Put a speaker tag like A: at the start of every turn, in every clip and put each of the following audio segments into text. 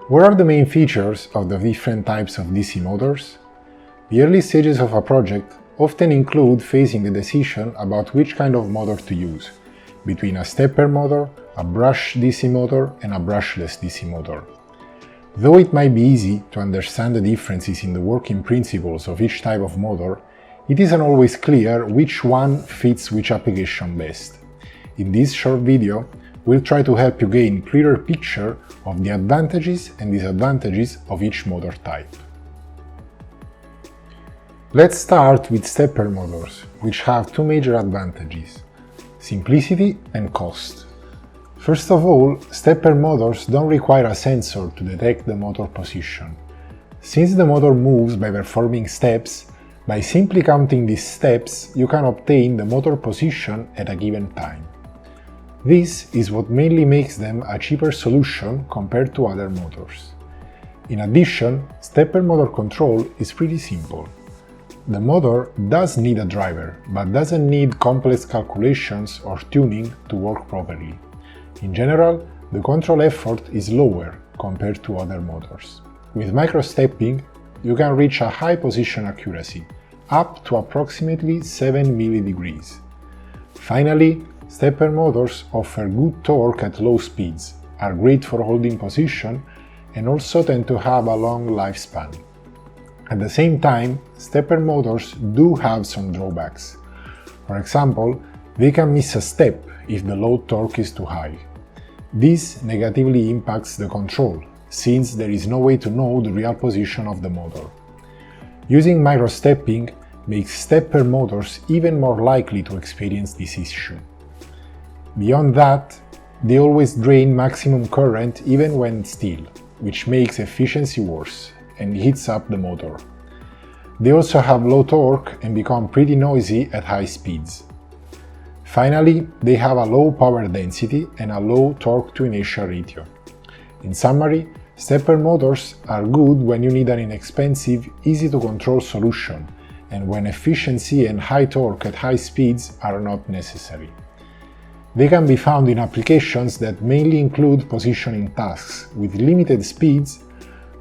A: What are the main features of the different types of DC motors? The early stages of a project often include facing the decision about which kind of motor to use, between a stepper motor, a brush DC motor, and a brushless DC motor. Though it might be easy to understand the differences in the working principles of each type of motor, it isn't always clear which one fits which application best. In this short video, we'll try to help you gain a clearer picture of the advantages and disadvantages of each motor type. Let's start with stepper motors, which have two major advantages: simplicity and cost. First of all, stepper motors don't require a sensor to detect the motor position. Since the motor moves by performing steps, by simply counting these steps, you can obtain the motor position at a given time. This is what mainly makes them a cheaper solution compared to other motors. In addition, stepper motor control is pretty simple. The motor does need a driver, but doesn't need complex calculations or tuning to work properly. In general, the control effort is lower compared to other motors. With microstepping, you can reach a high position accuracy, up to approximately 7 millidegrees. Finally, stepper motors offer good torque at low speeds, are great for holding position, and also tend to have a long lifespan. At the same time, stepper motors do have some drawbacks. For example, they can miss a step if the load torque is too high. This negatively impacts the control, since there is no way to know the real position of the motor. Using microstepping makes stepper motors even more likely to experience this issue. Beyond that, they always drain maximum current even when still, which makes efficiency worse and heats up the motor. They also have low torque and become pretty noisy at high speeds. Finally, they have a low power density and a low torque to inertia ratio. In summary, stepper motors are good when you need an inexpensive, easy-to-control solution, and when efficiency and high torque at high speeds are not necessary. They can be found in applications that mainly include positioning tasks with limited speeds,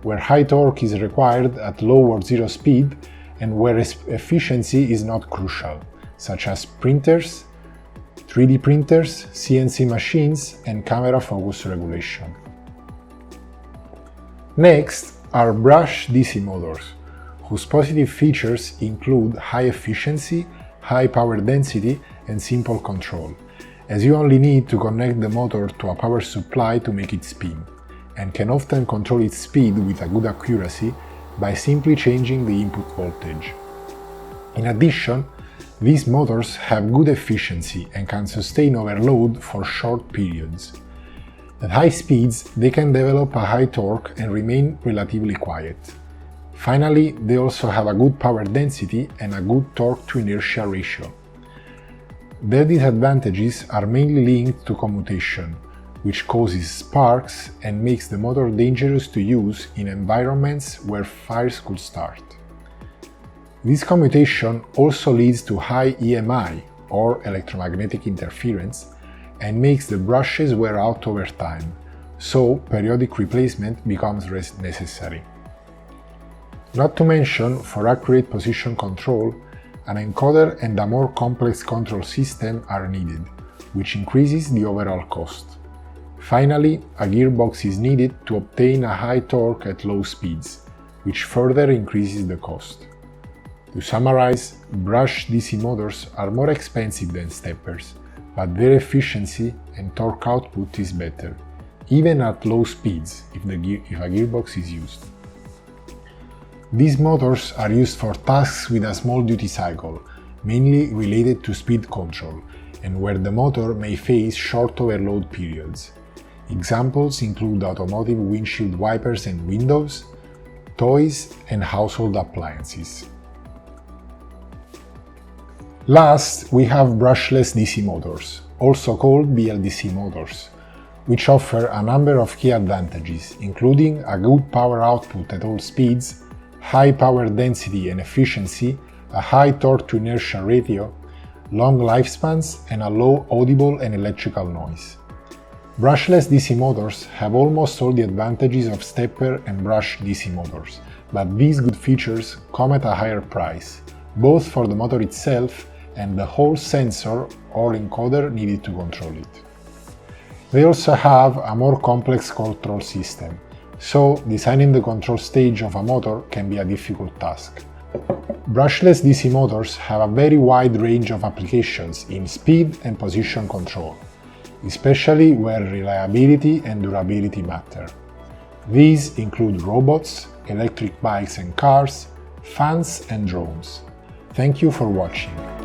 A: where high torque is required at low or zero speed, and where efficiency is not crucial, such as printers, 3D printers, CNC machines, and camera focus regulation. Next are brush DC motors, whose positive features include high efficiency, high power density, and simple control, as you only need to connect the motor to a power supply to make it spin, and can often control its speed with a good accuracy by simply changing the input voltage. In addition, these motors have good efficiency and can sustain overload for short periods. At high speeds, they can develop a high torque and remain relatively quiet. Finally, they also have a good power density and a good torque to inertia ratio. Their disadvantages are mainly linked to commutation, which causes sparks and makes the motor dangerous to use in environments where fires could start. This commutation also leads to high EMI, or electromagnetic interference, and makes the brushes wear out over time, so periodic replacement becomes necessary. Not to mention, for accurate position control, an encoder and a more complex control system are needed, which increases the overall cost. Finally, a gearbox is needed to obtain a high torque at low speeds, which further increases the cost. To summarize, brush DC motors are more expensive than steppers, but their efficiency and torque output is better, even at low speeds if a gearbox is used. These motors are used for tasks with a small duty cycle, mainly related to speed control, and where the motor may face short overload periods. Examples include automotive windshield wipers and windows, toys, and household appliances. Last, we have brushless DC motors, also called BLDC motors, which offer a number of key advantages, including a good power output at all speeds, high power density and efficiency, a high torque to inertia ratio, long lifespans, and a low audible and electrical noise. Brushless DC motors have almost all the advantages of stepper and brush DC motors, but these good features come at a higher price, both for the motor itself and the whole sensor or encoder needed to control it. They also have a more complex control system, so designing the control stage of a motor can be a difficult task. Brushless DC motors have a very wide range of applications in speed and position control, especially where reliability and durability matter. These include robots, electric bikes and cars, fans and drones. Thank you for watching.